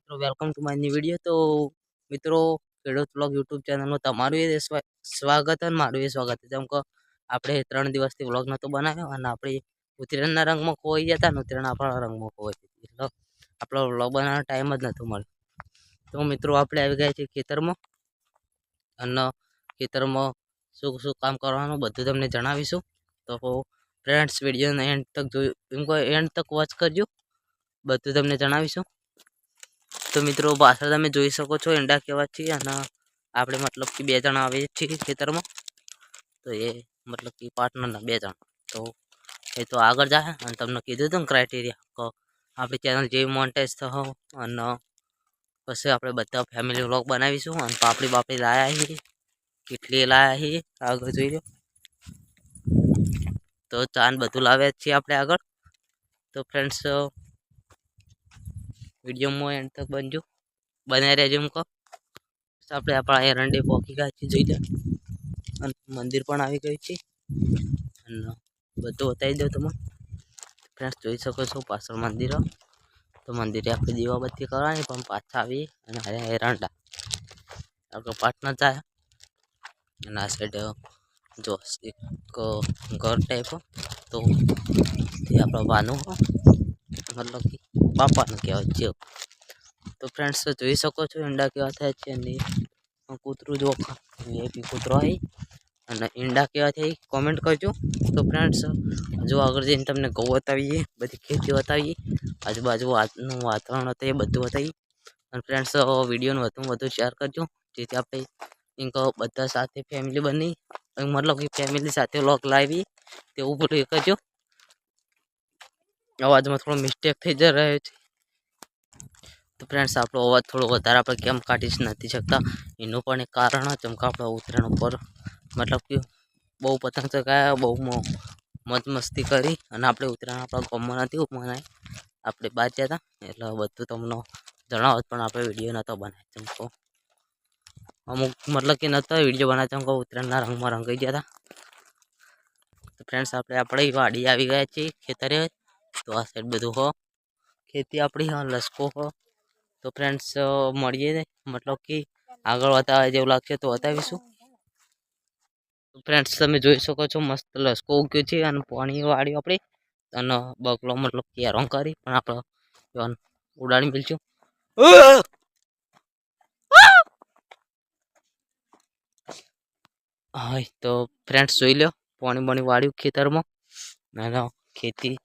મિત્રો welcome to my new video. તો મિત્રો ખેડૂત બ્લોગ યુટ્યુબ ચેનલમાં તમારું એ સ્વાગત અને મારું એ સ્વાગત છે। જેમ કે આપણે 3 દિવસથી વ્લોગ નહોતો બનાવ્યો અને આપણે ઉત્તરાયણના રંગમાં ખોવાઈ ગયા હતા ને ઉત્તરાયણ આપણા રંગમાં ખોવાઈ ગઈ હતી, એટલે આપણો વ્લોગ બનાવવાનો ટાઈમ જ નહોતો મળ્યો। તો મિત્રો આપણે આવી ગયા છીએ ખેતરમાં અને ખેતરમાં શું શું કામ કરવાનું બધું તમને જણાવીશું। તો ફ્રેન્ડ્સ વિડીયોને એન્ડ તક જોયું એન્ડ તક વોચ કરજો, બધું તમને જણાવીશું। તો મિત્રો પાછળ તમે જોઈ શકો છો ઈંડા કેવા છે અને આપણે મતલબ કે 2 જણા આવીએ છીએ ખેતરમાં। તો એ મતલબ કે પાર્ટનરના 2 જણા તો એ તો આગળ જાય અને તમને કીધું હતું ને ક્રાઇટેરિયા કે આપણી ચેનલ જેવી મોનેટાઈઝ થશે અને પછી આપણે બધા ફેમિલી વ્લોગ બનાવીશું। અને પાપડી લાયા છીએ, કેટલી લાયા છીએ આગળ જોઈ લો। તો ચાન બધું લાવ્યા છીએ આપણે આગળ। તો ફ્રેન્ડ્સ વિડીયોમાં એન્ડ તક બનાવી રહેજો। એમ કહો આપણે આપણા એરંડે પોકી ગયા છે જોઈ લો, અને મંદિર પણ આવી ગયું છે અને બધું બતાવી દઉં તમને ફ્રેન્ડ્સ। જોઈ શકો છો પાછળ મંદિર, તો મંદિરે આપણે દીવાબત્તી કરવાની પણ પાછા આવી અને એરંડા આપણે પાટના જાય અને આ સાઈડ જો એક ઘર ટાઈપ, તો એ આપણો વાનું મતલબ કે બાપાનું કહેવાય છે। તો ફ્રેન્ડ્સ જોઈ શકો છો ઈંડા કેવા થાય છે અને કૂતરું જો એ કૂતરો આવી અને ઈંડા કેવા થાય કોમેન્ટ કરજો। તો ફ્રેન્ડ્સ જો આગળ જઈને તમને ઘઉં બતાવીએ, બધી ખેતી બતાવીએ, આજુબાજુ આજનું વાતાવરણ હતું એ બધું બતાવીએ। અને ફ્રેન્ડ્સ વિડીયોને વધુ શેર કરજો, જેથી આપણે બધા સાથે ફેમિલી બની મતલબ કે ફેમિલી સાથે વ્લોગ લાવી તેવું બધું એ કરજો। અવાજમાં થોડો મિસ્ટેક થઈ જ રહ્યો છે, તો ફ્રેન્ડ્સ આપણો અવાજ થોડો વધારે આપણે કેમ કાઢી નથી શકતા એનું પણ એક કારણ જેમ કે આપણે ઉત્તરાયણ ઉપર મતલબ કે બહુ પતંગ ચગાવ્યા, બહુ મોજ મસ્તી કરી અને આપણે ઉત્તરાયણ આપણા ગામમાં નથી મનાવી, આપણે બહાર ગયા હતા એટલે બધું તમને જણાવો પણ આપણે વિડીયો નહોતો બનાવ્યો। જેમ કહો અમુક મતલબ કે નહોતો વિડીયો બનાવ્યો, જેમ કહો ઉત્તરાયણના રંગમાં રંગાઈ ગયા હતા। તો ફ્રેન્ડ્સ આપણે વાડી આવી ગયા છીએ ખેતરે। તો આ સાઈડ બધું હો ખેતી આપણી હા લસકો હો। તો ફ્રેન્ડ્સ મળીએ મતલબ કે આગળ બતાવે જેવું લાગશે તો બતાવીશું। ફ્રેન્ડ્સ તમે જોઈ શકો છો મસ્ત લસકો ઉગ્યો છે અને પાણી વાળ્યું આપણે અને બગલો મતલબ કે હેરાન કરી પણ આપણે ઉડાડી મિલશું। હા તો ફ્રેન્ડ્સ જોઈ લો પાણી વાળ્યું ખેતરમાં અને ખેતી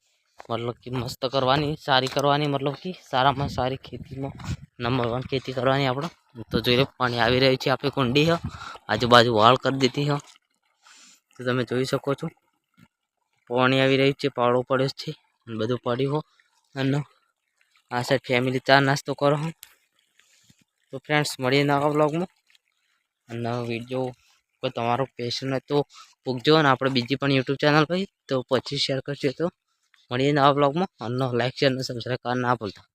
મતલબ કે મસ્ત કરવાની, સારી કરવાની, મતલબ કે સારામાં સારી ખેતીમાં નંબર 1 ખેતી કરવાની આપણે। તો જોઈ લો પાણી આવી રહ્યું છે, આપણે કુંડી હ આજુબાજુ વાળ કરી દીધી હ, તો તમે જોઈ શકો છો પાણી આવી રહ્યું છે, પાળો પડ્યો છે બધું પડ્યું હો અને આ સાઈડ ફેમિલી ચા નાસ્તો કરો હો। તો ફ્રેન્ડ્સ મળીએ નવા વ્લોગમાં અને વિડીયો કોઈ તમારો પેશન હોય તો પૂગજો અને આપણે બીજી પણ યુટ્યુબ ચેનલ હોય તો પછી શેર કરજો। તો મળીએ નવા વ્લોગમાં અને લાઈક શેર અને સબસ્ક્રાઈબ કરવાનું ના ભૂલતા।